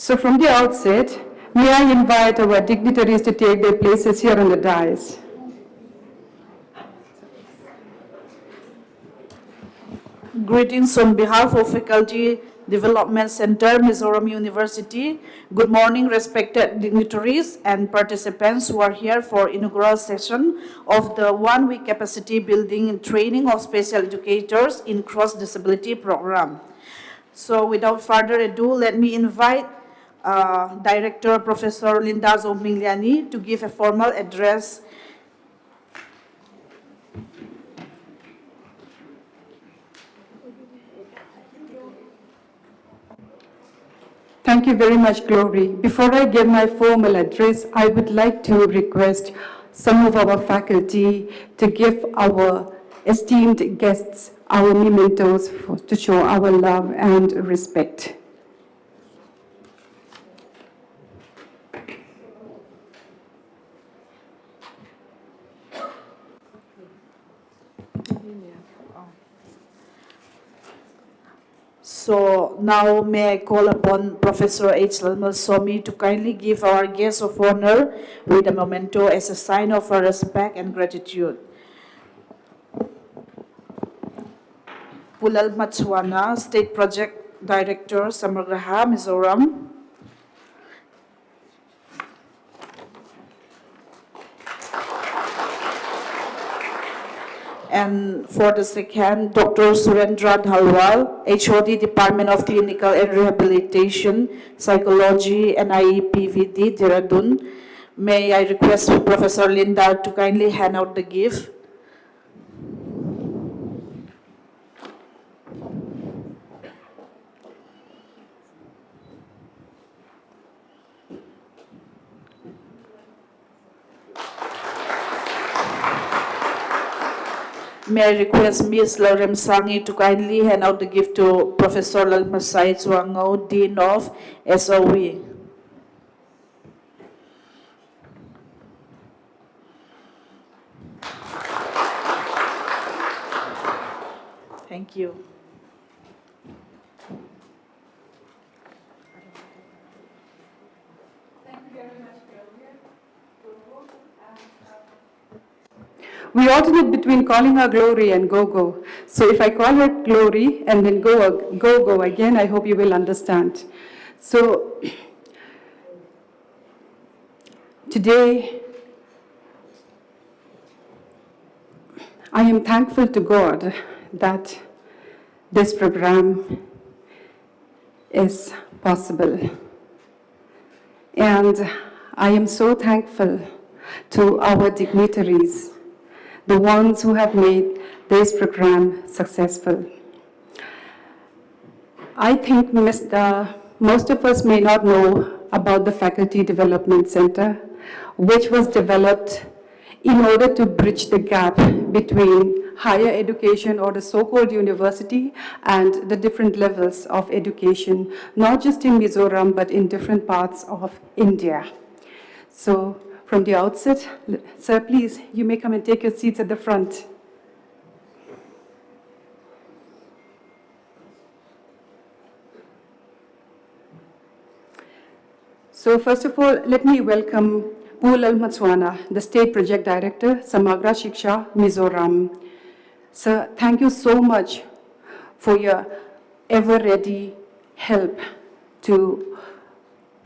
So from the outset, may I invite our dignitaries to take their places here on the dais. Greetings on behalf of Faculty Development Center, Mizoram University. Good morning, respected dignitaries and participants who are here for inaugural session of the one-week capacity building and training of special educators in cross-disability program. So without further ado, let me invite Director Professor Lynda Zohmingliani to give a formal address. Thank you very much, Glory. Before I give my formal address, I would like to request some of our faculty to give our esteemed guests our mementos to show our love and respect. So now may I call upon Professor H. Lalhmasai to kindly give our guest of honor with a memento as a sign of our respect and gratitude. Pu Lalmachhuana, State Project Director, Samgra Mizoram. And for the second, Dr. Surendra Dhalwal, HOD Department of Clinical and Rehabilitation, Psychology, NIEPVD, Dehradun. May I request Professor Lynda to kindly hand out the gift. May I request Ms. Lalhmasai to kindly hand out the gift to Professor Lalhmasai Chuaungo, Dean of SOE. Thank you. We alternate between calling her Glory and Go-Go. So if I call her Glory and then Go-Go again, I hope you will understand. So today, I am thankful to God that this program is possible. And I am so thankful to our dignitaries, the ones who have made this program successful. I think most of us may not know about the Faculty Development Center, which was developed in order to bridge the gap between higher education or the so-called university and the different levels of education, not just in Mizoram, but in different parts of India. So from the outset, sir, please, you may come and take your seats at the front. So first of all, let me welcome Pu Lalmachhuana, the State Project Director, Samgra Shiksha, Mizoram. Sir, thank you so much for your ever-ready help to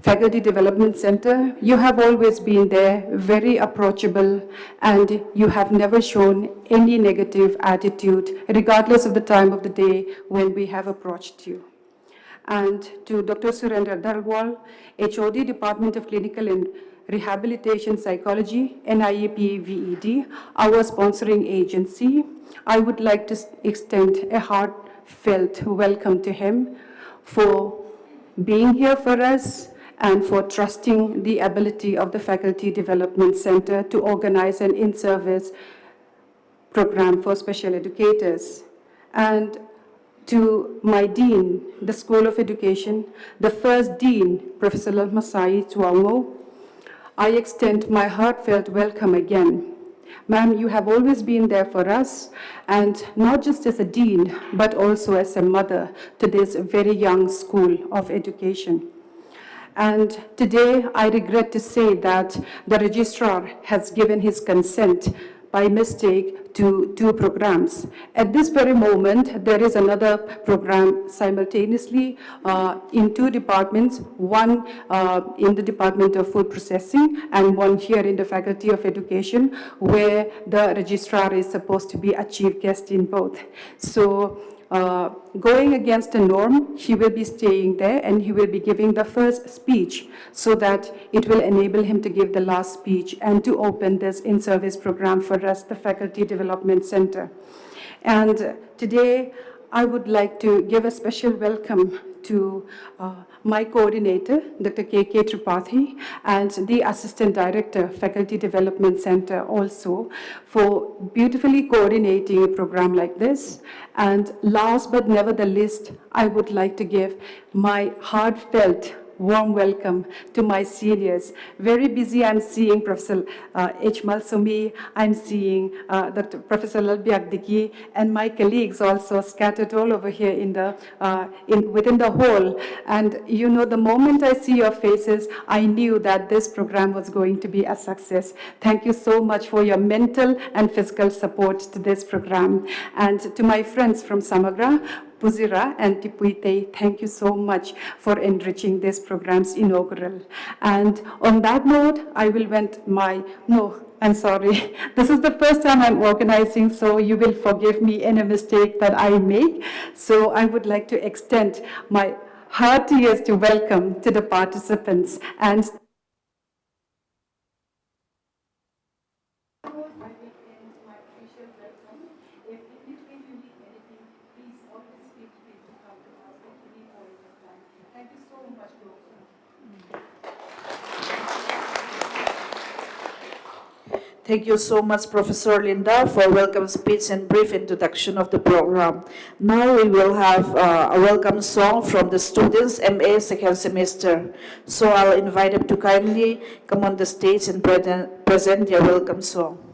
Faculty Development Center. You have always been there, very approachable, and you have never shown any negative attitude, regardless of the time of the day when we have approached you. And to Dr. Surendra Dhalwal, HOD, Department of Clinical and Rehabilitation Psychology, NIEPVD, our sponsoring agency, I would like to extend a heartfelt welcome to him for being here for us and for trusting the ability of the Faculty Development Center to organize an in-service program for special educators. And to my Dean, the School of Education, the first Dean, Professor Lalhmasai Chuaungo, I extend my heartfelt welcome again. Ma'am, you have always been there for us, and not just as a dean, but also as a mother to this very young school of education. And today, I regret to say that the registrar has given his consent by mistake to 2 programs. At this very moment, there is another program simultaneously in 2 departments, one in the Department of Food Processing and one here in the Faculty of Education, where the registrar is supposed to be a chief guest in both. So going against the norm, he will be staying there and he will be giving the first speech so that it will enable him to give the last speech and to open this in-service program for us, the Faculty Development Center. And today, I would like to give a special welcome to my coordinator, Dr. K.K. Tripathi, and the Assistant Director, Faculty Development Center also, for beautifully coordinating a program like this. And last but never the least, I would like to give my heartfelt warm welcome to my seniors. Very busy, I'm seeing Professor H. Malsumi, I'm seeing Dr. Professor Lalbiagdiki, and my colleagues also scattered all over here in the, within the hall. And you know, the moment I see your faces, I knew that this program was going to be a success. Thank you so much for your mental and physical support to this program. And to my friends from Samgra, Puzira and Tipuite, thank you so much for enriching this program's inaugural. And on that note, I will I'm sorry. This is the first time I'm organizing, so you will forgive me any mistake that I make. So I would like to extend my heartiest welcome to the participants. And Thank you so much, Professor Lynda, for welcome speech and brief introduction of the program. Now we will have a welcome song from the students, MA second semester. So I'll invite them to kindly come on the stage and present their welcome song.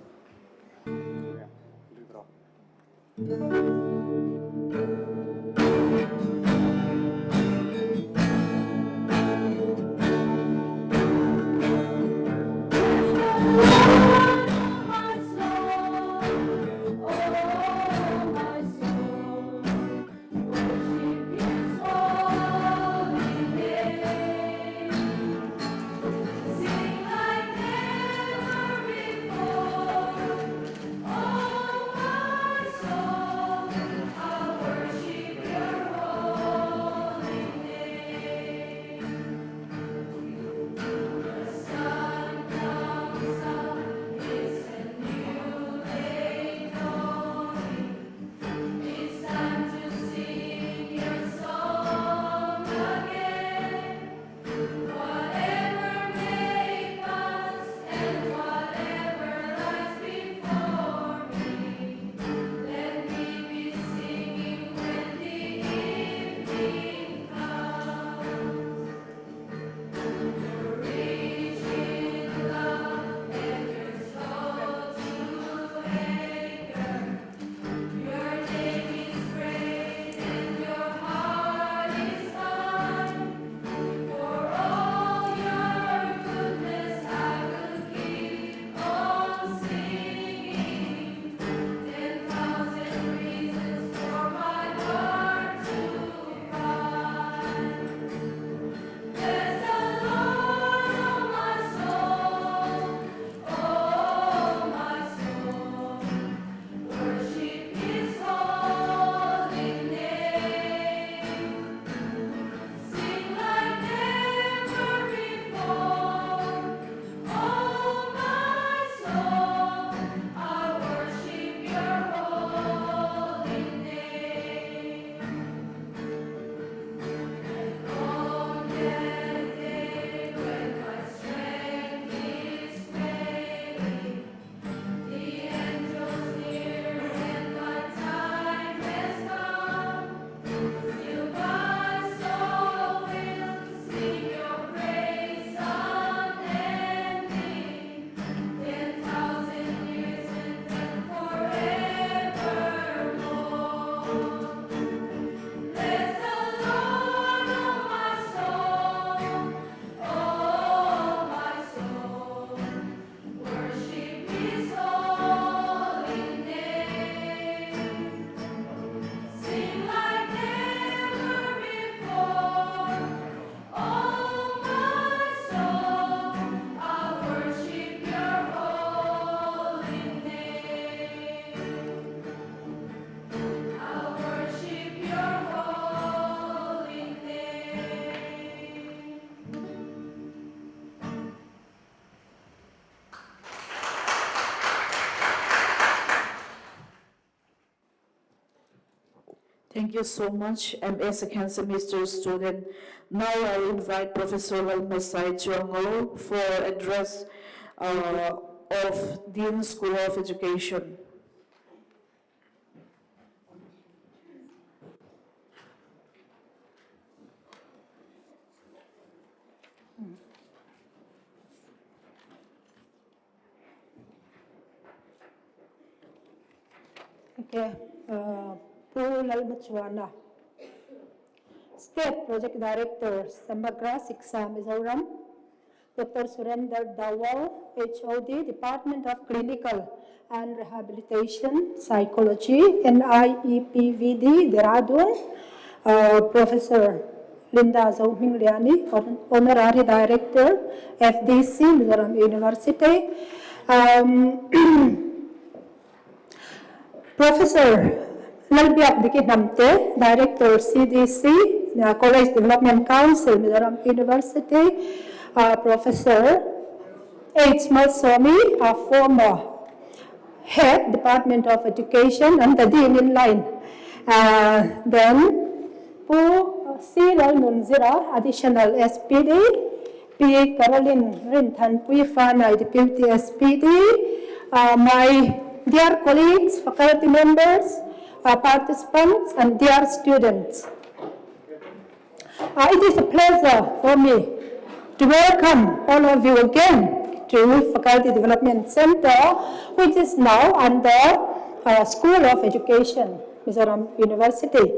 Thank you so much, MA second semester student. Now I invite Professor Lalhmasai Chuaungo for address of Dean School of Education. Okay, Pu Lalmachhuana, State Project Director, Samgra Shiksha, Mizoram, Dr. Surendra Dawa, HOD, Department of Clinical and Rehabilitation, Psychology, NIEPVD, Dehradun, Professor Lynda Zohmingliani, Honorary Director, FDC, Mizoram University, Professor Lalbiak Director CDC, College Development Council, Mizoram University, Professor H. Malsomi, a former Head Department of Education and the Dean in line. Then Pu C. Lalnundanga, additional SPD, P. Caroline Rintan Puifana, Deputy SPD, my dear colleagues, faculty members, participants, and dear students. It is a pleasure for me to welcome all of you again to Faculty Development Center, which is now under School of Education, Mizoram University.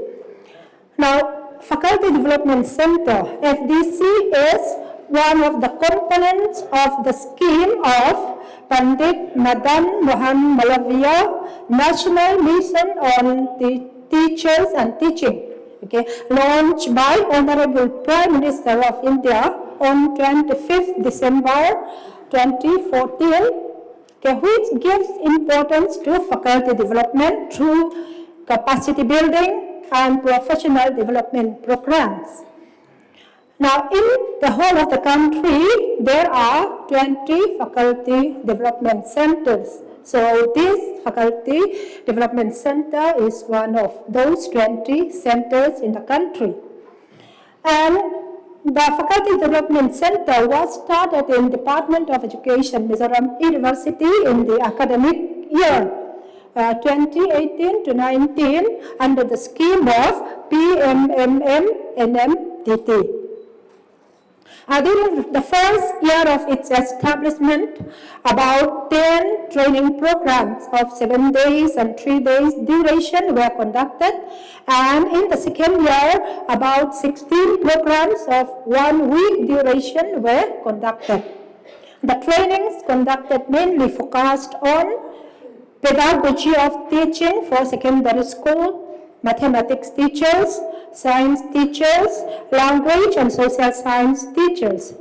Now, Faculty Development Center, FDC, is one of the components of the scheme of Pandit Madan Mohan Malaviya National Mission on the Teachers and Teaching, launched by Honourable Prime Minister of India on 25th December 2014, which gives importance to faculty development through capacity building and professional development programs. Now, in the whole of the country, there are 20 faculty development centers. So this faculty development center is one of those 20 centers in the country. And the Faculty Development Center was started in Department of Education, Mizoram University in the academic year 2018 to 19 under the scheme of PMMM-NMTT. During the first year of its establishment, about 10 training programs of 7 days and 3 days duration were conducted, and in the second year, about 16 programs of 1 week duration were conducted. The trainings conducted mainly focused on pedagogy of teaching for secondary school, mathematics teachers, science teachers, language and social science teachers,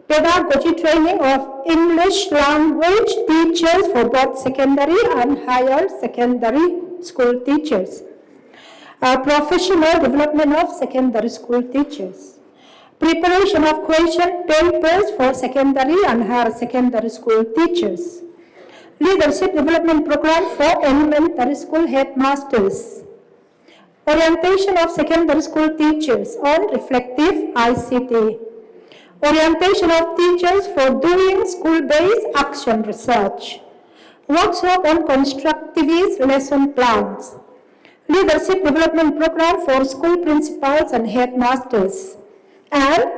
pedagogy training of English language teachers for both secondary and higher secondary school teachers, professional development of secondary school teachers, preparation of question papers for secondary and higher secondary school teachers, leadership development program for elementary school headmasters, orientation of secondary school teachers on reflective ICT, orientation of teachers for doing school-based action research, workshop on constructivist lesson plans, leadership development program for school principals and headmasters, and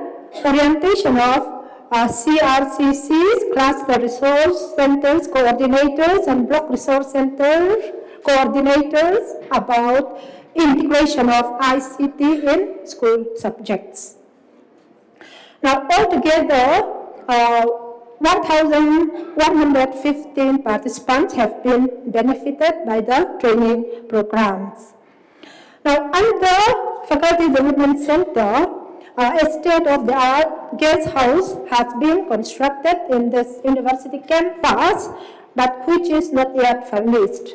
orientation of CRCCs, cluster resource centers coordinators and block resource center coordinators about integration of ICT in school subjects. Now, altogether, 1,115 participants have been benefited by the training programs. Now, under Faculty Development Center, a state-of-the-art guest house has been constructed in this university campus, but which is not yet furnished.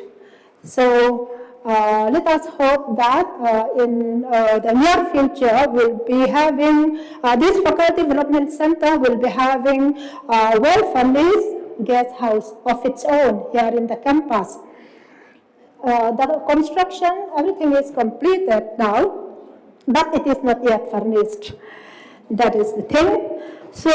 So, let us hope that in the near future we'll be having, this Faculty Development Center will be having a well-furnished guest house of its own here in the campus. the construction, everything is completed now, but it is not yet furnished. That is the thing. So,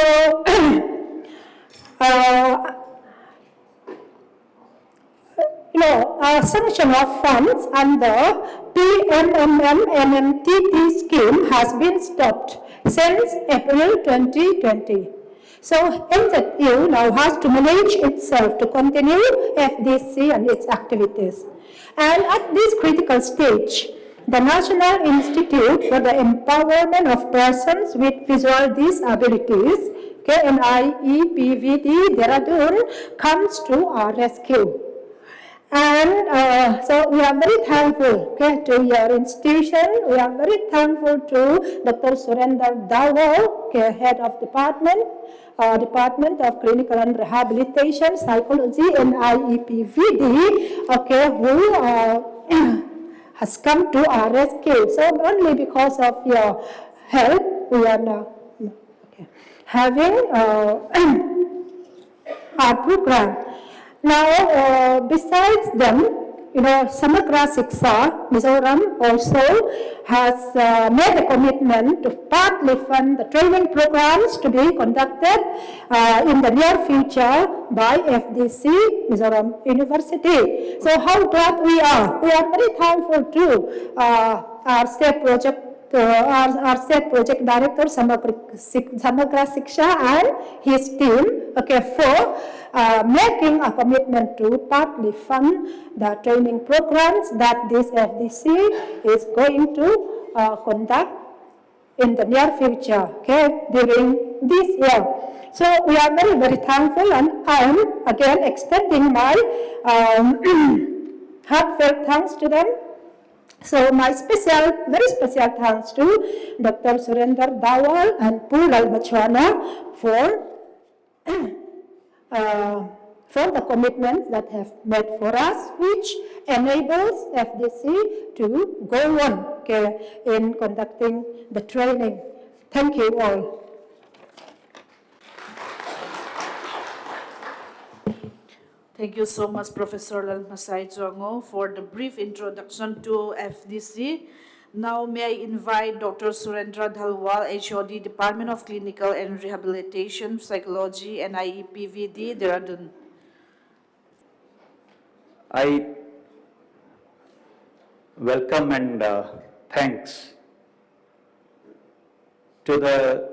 sanction of funds under PMMM-NMTP scheme has been stopped since April 2020. So MZU now has to manage itself to continue FDC and its activities. And at this critical stage, the National Institute for the Empowerment of Persons with Visual Disabilities, NIEPVD, Dehradun, comes to our rescue. And so we are very thankful to your institution. We are very thankful to Dr. Surendra Dawa, head of Department of Clinical and Rehabilitation, Psychology, and NIEPVD, who has come to our rescue. So only because of your help, we are now having our program. Now, besides them, Samgra Shiksha, Mizoram also has made a commitment to partly fund the training programs to be conducted in the near future by FDC, Mizoram University. So how glad we are. We are very thankful to our state project our state project director Samgra Shiksha and his team for making a commitment to partly fund the training programs that this FDC is going to conduct in the near future during this year. So we are very, very thankful, and I am again extending my heartfelt thanks to them. So my very special thanks to Dr. Surendra Dhalwal and Pu Lalmachhuana for the commitments that have made for us, which enables FDC to go on in conducting the training. Thank you all. Thank you so much, Professor Lalhmasai Chuaungo, for the brief introduction to FDC. Now, may I invite Dr. Surendra Dhalwal, HOD, Department of Clinical and Rehabilitation, Psychology, and NIEPVD, Dehradun. I welcome and thanks to the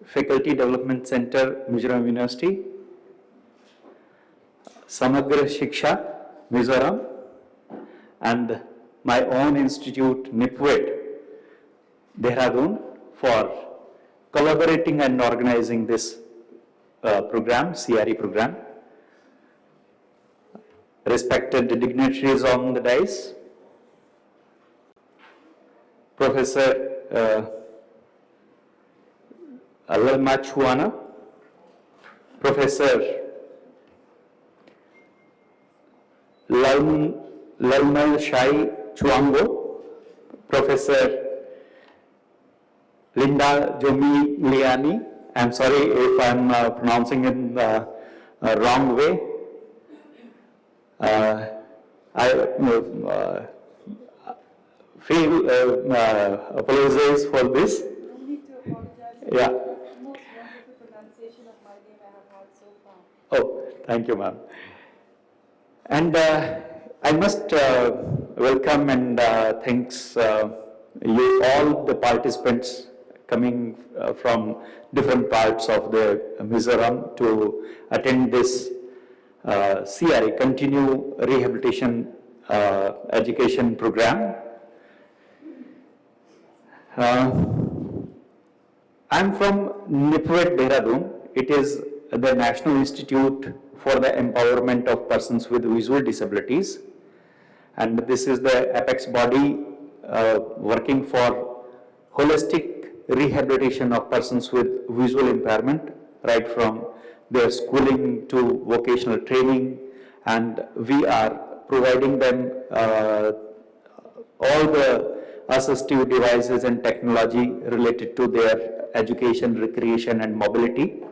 Faculty Development Center, Mizoram University, Samgra Shiksha, Mizoram, and my own institute, NIEPVD, Dehradun, for collaborating and organizing this program, CRE program. Respected dignitaries on the dais, Professor Lalhmasai, Professor Lalhmasai Chuaungo, Professor Lynda Zohmingliani. I'm sorry if I'm pronouncing it the wrong way. I feel apologize for this. No need to apologize. Yeah. Most wonderful pronunciation of my name I have heard so far. Oh, thank you, ma'am. And I must welcome and thanks you all the participants coming from different parts of the Mizoram to attend this CRE, Continue Rehabilitation Education Program. I'm from NIEPVD, Dehradun. It is the National Institute for the Empowerment of Persons with Visual Disabilities, and this is the apex body working for holistic rehabilitation of persons with visual impairment, right from their schooling to vocational training, and we are providing them all the assistive devices and technology related to their education, recreation, and mobility.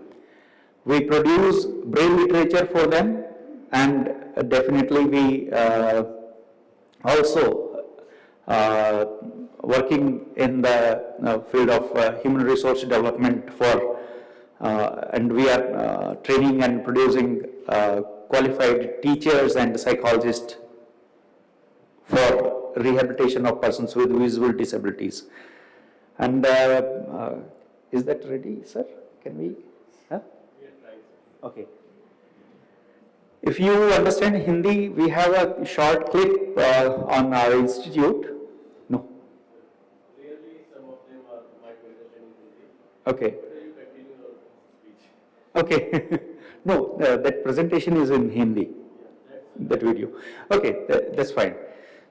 We produce braille literature for them, and definitely we also working in the field of human resource development for, and we are training and producing qualified teachers and psychologists for rehabilitation of persons with visual disabilities. And is that ready, sir? Can we? Huh? Okay. If you understand Hindi, we have a short clip on our institute. No. Really, some of them are might be understanding Hindi. Okay. But you continue your speech. Okay. No, that presentation is in Hindi. That video. Okay, that's fine.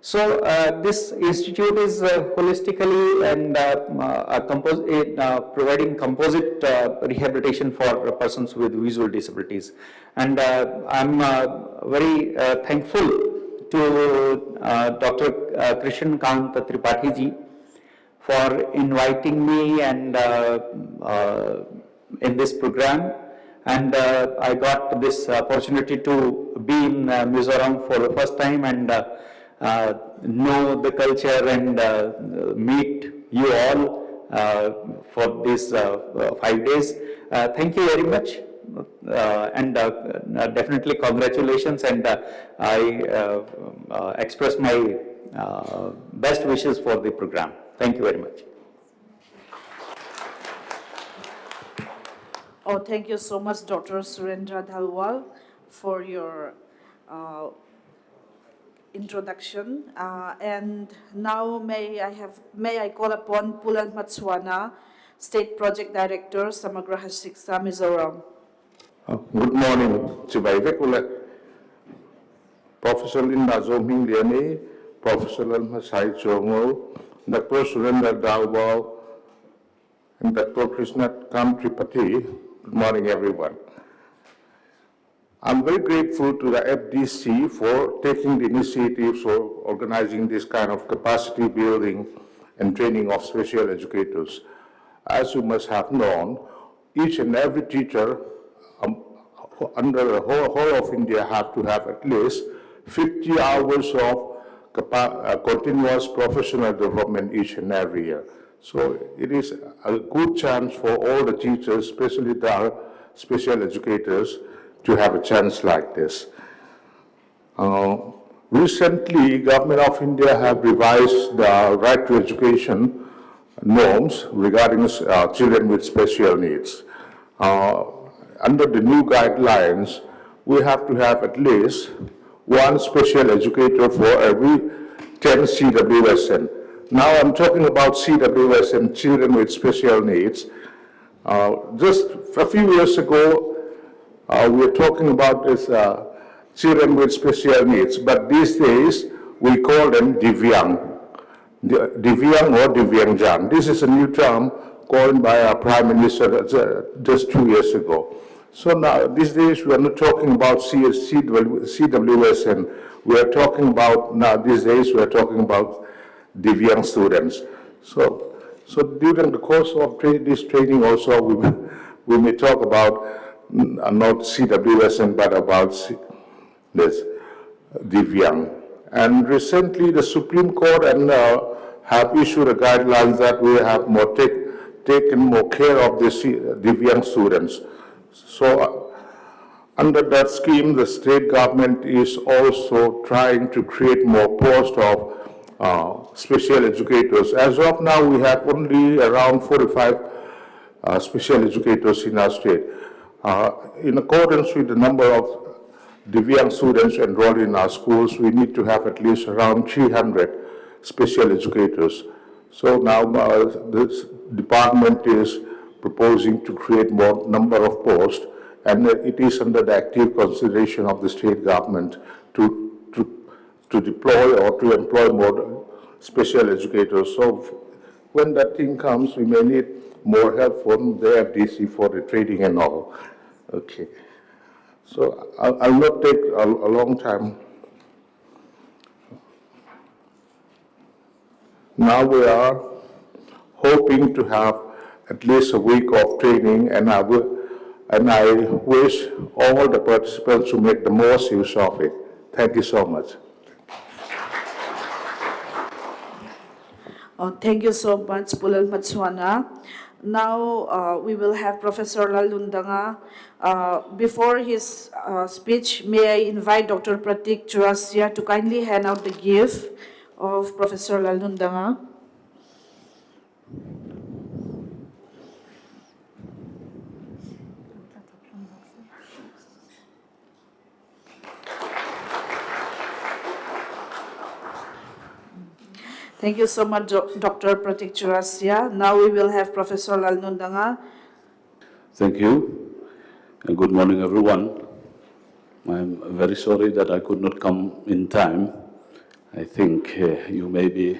So this institute is holistically and providing composite rehabilitation for persons with visual disabilities. And I'm very thankful to Dr. Krishna Kant Tripathi ji for inviting me and in this program. And I got this opportunity to be in Mizoram for the first time and know the culture and meet you all for these 5 days. Thank you very much, and definitely congratulations, and I express my best wishes for the program. Thank you very much. Oh, thank you so much, Dr. Surendra Dhalwal, for your introduction. And now may I call upon Pu Lalmachhuana, State Project Director, Samgra Shiksha, Mizoram. Good morning, Chibai Professor Lynda Zohmingliani, Professor Lalhmasai Chuaungo, Dr. Surendra Dawa, and Dr. Krishna Kant Tripathi. Good morning, everyone. I'm very grateful to the FDC for taking the initiative for organizing this kind of capacity building and training of special educators. As you must have known, each and every teacher under the whole of India have to have at least 50 hours of continuous professional development each and every year. So it is a good chance for all the teachers, especially the special educators, to have a chance like this. Recently, Government of India have revised the right to education norms regarding children with special needs. Under the new guidelines, we have to have at least one special educator for every 10 CWSN. Now I'm talking about CWSN, children with special needs. Just a few years ago, we were talking about this children with special needs, but these days we call them Divyang. Divyang or Divyangjan. This is a new term coined by our Prime Minister just 2 years ago. So now, these days, we are not talking about CWSN. We are talking about, now these days, we are talking about Divyang students. So during the course of this training also, we may talk about not CWSN, but about this Divyang. And recently, the Supreme Court have issued a guidelines that we have taken more care of the Divyang students. So under that scheme, the state government is also trying to create more posts of special educators. As of now, we have only around 45 special educators in our state. In accordance with the number of Divyang students enrolled in our schools, we need to have at least around 300 special educators. So now this department is proposing to create more number of posts, and it is under the active consideration of the state government to deploy or to employ more special educators. So when that thing comes, we may need more help from the FDC for the training and all. Okay. So I'll not take a long time. Now we are hoping to have at least a week of training, and I wish all the participants to make the most use of it. Thank you so much. Thank you so much, Pu Lalmachhuana. Now we will have Professor Lalnundanga. Before his speech, may I invite Dr. Pratik Chaurasia to kindly hand out the gift of Professor Lalnundanga. Thank you so much, Dr. Pratik Chaurasia. Now we will have Professor Lalnundanga. Thank you, and good morning, everyone. I'm very sorry that I could not come in time. I think you may be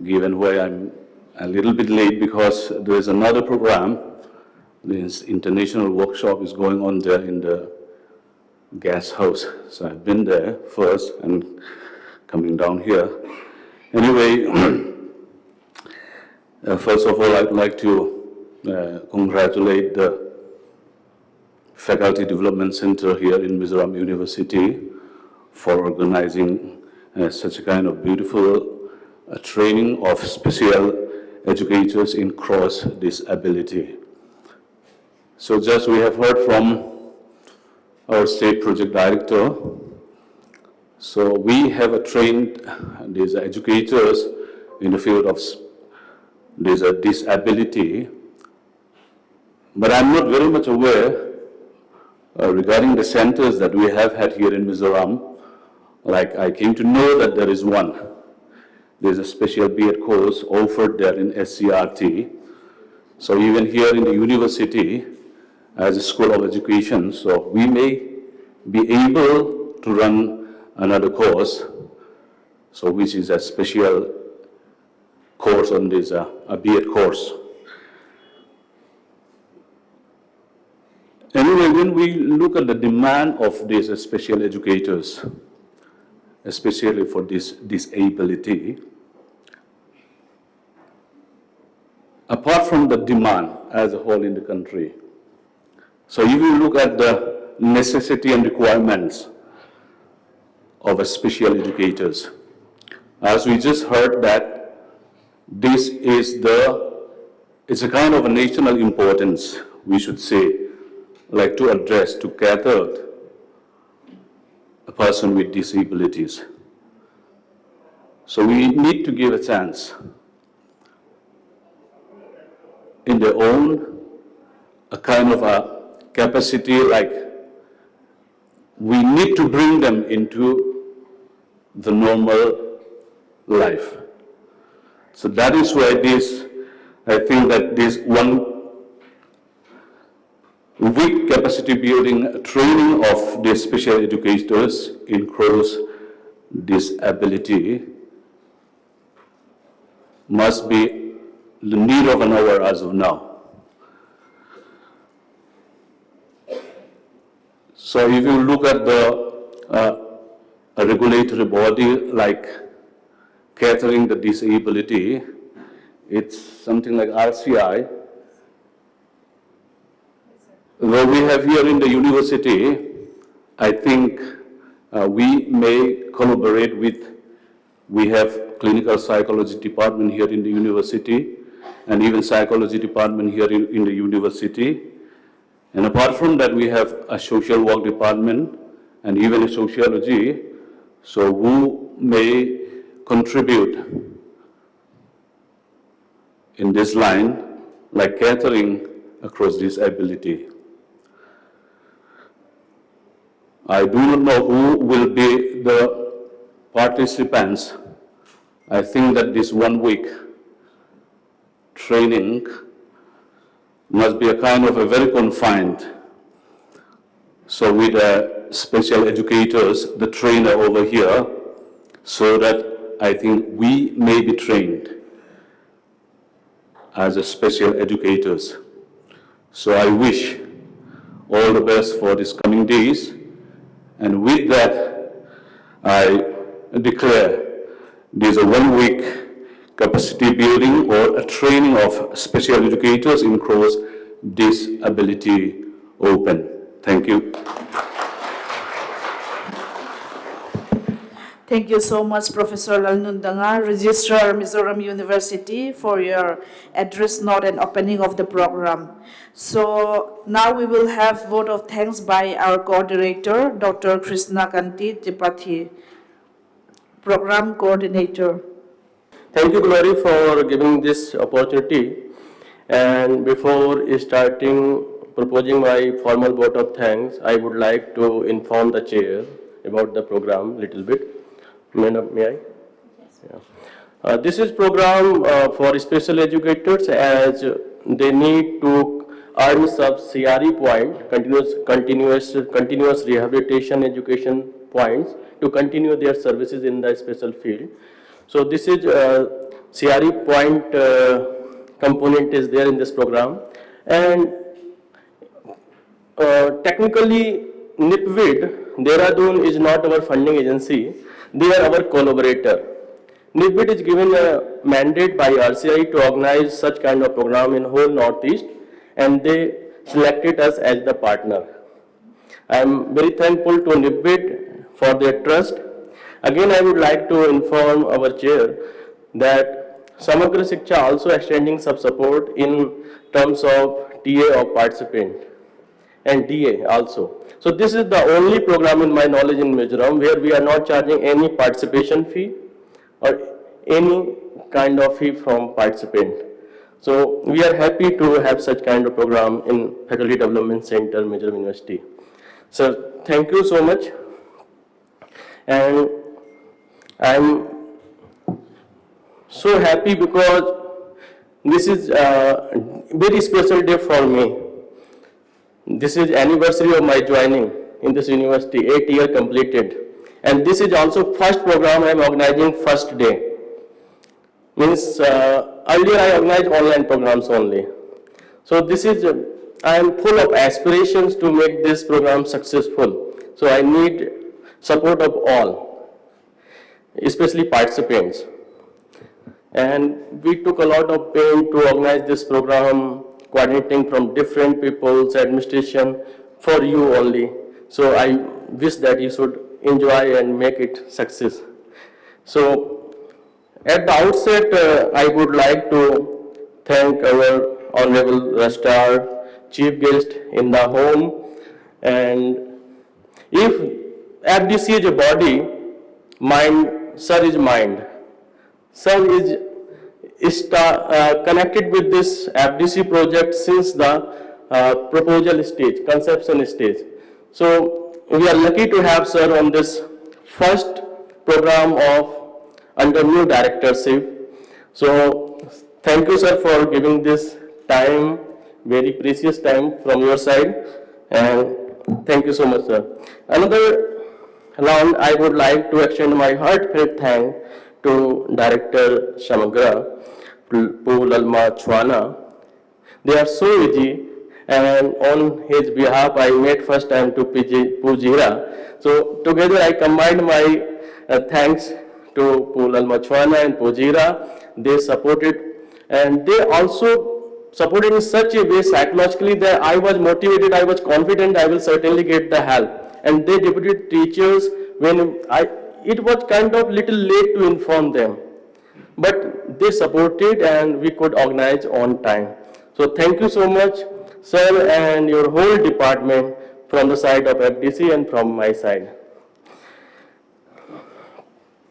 given why I'm a little bit late because there is another program. This international workshop is going on there in the guest house. So I've been there first and coming down here. Anyway, first of all, I'd like to congratulate the Faculty Development Center here in Mizoram University for organizing such a kind of beautiful training of special educators in cross disability. So just we have heard from our state project director. So we have trained these educators in the field of disability, but I'm not very much aware regarding the centers that we have had here in Mizoram. Like I came to know that there is one. There's a special B.Ed course offered there in SCRT. So even here in the university, as a school of education, so we may be able to run another course, so which is a special course on this, a B.Ed course. Anyway, when we look at the demand of these special educators, especially for this disability, apart from the demand as a whole in the country, so if you look at the necessity and requirements of a special educators, as we just heard that this is it's a kind of a national importance, we should say, like to address, to cater a person with disabilities. So we need to give a chance in their own, a kind of a capacity, like we need to bring them into the normal life. So that is why I think that this 1 week capacity building training of the special educators in cross disability must be the need of an hour as of now. So if you look at a regulatory body like catering the disability, it's something like RCI. Though we have here in the university, I think we may collaborate with, we have clinical psychology department here in the university and even psychology department here in the university. And apart from that, we have a social work department and even a sociology, so who may contribute in this line, like catering across disability. I do not know who will be the participants. I think that this 1 week training must be a kind of a very confined. So with the special educators, the trainer over here, so that I think we may be trained as a special educators. So I wish all the best for these coming days. And with that, I declare this a 1 week capacity building or a training of special educators in cross disability open. Thank you. Thank you so much, Professor Lalnundanga, Registrar Mizoram University, for your address note and opening of the program. So now we will have vote of thanks by our coordinator, Dr. Krishna Kant Tripathi, Program Coordinator. Thank you, Glory, for giving this opportunity. And before starting proposing my formal vote of thanks, I would like to inform the chair about the program little bit. Madam, may I? Yes. Yeah. This is program for special educators, as they need to earn some CRE point, continuous rehabilitation education points to continue their services in the special field. So this is CRE point component is there in this program, and technically NIEPVD, Dehradun is not our funding agency, they are our collaborator. NIEPVD is given a mandate by RCI to organize such kind of program in whole Northeast, and they selected us as the partner. I am very thankful to NIEPVD for their trust. Again, I would like to inform our chair that Samgra Shiksha also extending some support in terms of TA of participant and DA also. So this is the only program in my knowledge in Mizoram where we are not charging any participation fee or any kind of fee from participant. So we are happy to have such kind of program in Faculty Development Center, Mizoram University. So thank you so much. And I'm so happy because this is a very special day for me. This is anniversary of my joining in this university, 8 years completed. And this is also first program I am organizing first day. Means earlier I organized online programs only. So this is, I am full of aspirations to make this program successful. So I need support of all, especially participants. And we took a lot of pain to organize this program, coordinating from different people's administration for you only. So I wish that you should enjoy and make it success. So at the outset, I would like to thank our Honourable Registrar, Chief Guest in the home. And if FDC is a body, mind, Sir is mind. Sir is connected with this FDC project since the proposal stage, conception stage. So we are lucky to have Sir on this first program of under new directorship. So thank you, Sir, for giving this time, very precious time from your side, and thank you so much, Sir. Another round, I would like to extend my heartfelt thanks to Director Samgra, Pu Lalmachhuana. They are so easy, and on his behalf I met first time to Pujira. So together I combined my thanks to Pu Lalmachhuana and Pujira. They supported, and they also supported in such a way psychologically that I was motivated, I was confident I will certainly get the help. And they deputed teachers when it was kind of little late to inform them. But they supported and we could organize on time. So thank you so much, Sir, and your whole department from the side of FDC and from my side.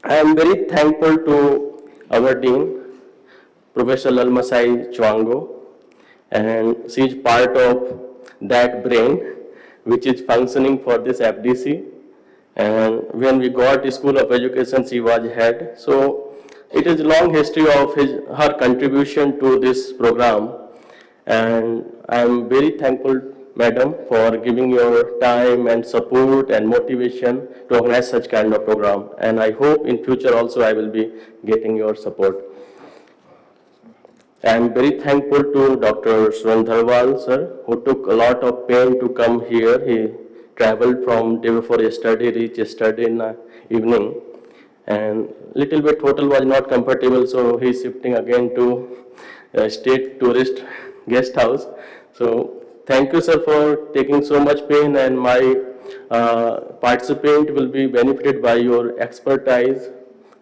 I am very thankful to our Dean, Professor Lalhmasai Chuaungo, and she is part of that brain which is functioning for this FDC. And when we got School of Education, she was head. So it is a long history of her contribution to this program. And I am very thankful, Madam, for giving your time and support and motivation to organize such kind of program. And I hope in future also I will be getting your support. I am very thankful to Dr. Surendra Dhalwal, sir, who took a lot of pain to come here. He traveled from day before yesterday, reached yesterday in the evening. And little bit hotel was not comfortable, so he is shifting again to state tourist guest house. So thank you, sir, for taking so much pain, and my participant will be benefited by your expertise.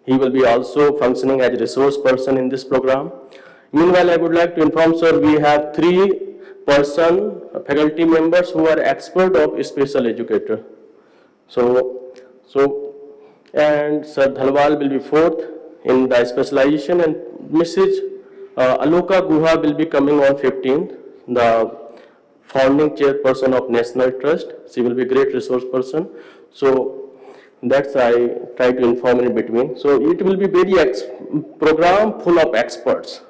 He will be also functioning as a resource person in this program. Meanwhile, I would like to inform, sir, we have 3 faculty members who are expert of special educator. And Sir Dhalwal will be 4th in the specialization, and Mrs. Aloka Guha will be coming on 15th, the founding chairperson of National Trust. She will be a great resource person. So that's I try to inform in between. So it will be very program full of experts.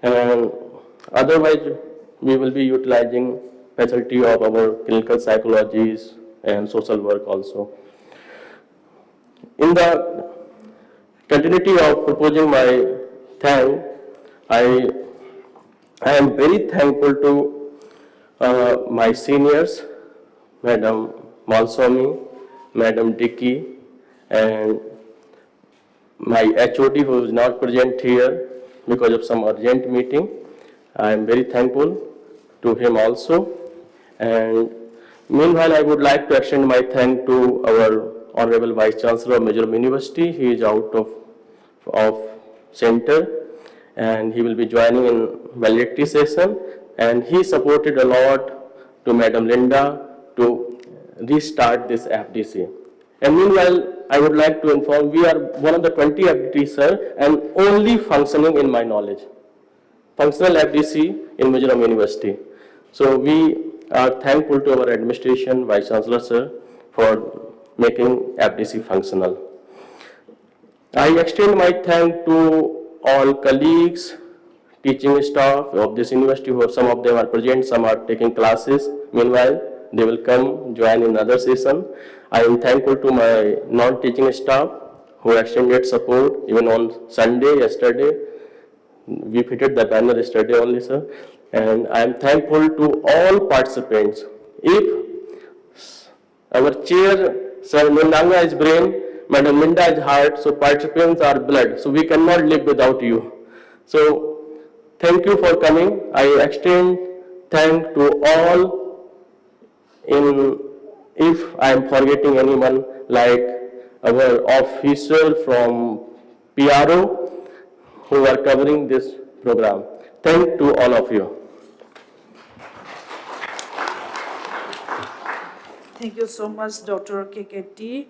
And otherwise, we will be utilizing facility of our clinical psychologies and social work also. In the continuity of proposing my thank, I am very thankful to my seniors, Madam Malsomi, Madam Dicky, and my HOD who is not present here because of some urgent meeting. I am very thankful to him also. And meanwhile, I would like to extend my thanks to our Honourable Vice Chancellor of Mizoram University. He is out of center and he will be joining in valedictory session. And he supported a lot to Madam Lynda to restart this FDC. And meanwhile, I would like to inform we are one of the 20 FDCs, sir, and only functioning in my knowledge. Functional FDC in Mizoram University. So we are thankful to our administration, Vice Chancellor, sir, for making FDC functional. I extend my thanks to all colleagues, teaching staff of this university, who some of them are present, some are taking classes. Meanwhile, they will come join in another session. I am thankful to my non-teaching staff who extended support even on Sunday, yesterday. We fitted the banner yesterday only, sir. And I am thankful to all participants. If our chair, Sir Lalnundanga is brain, Madam Lynda is heart, so participants are blood. So we cannot live without you. So thank you for coming. I extend thanks to all. If I am forgetting anyone, like our official from PRO who are covering this program. Thank to all of you. Thank you so much, Dr. KKT.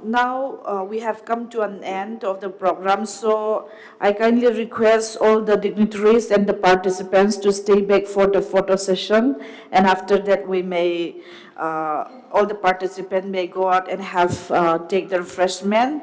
Now we have come to an end of the program, so I kindly request all the dignitaries and the participants to stay back for the photo session, and after that we may, all the participants may go out and have take the refreshment.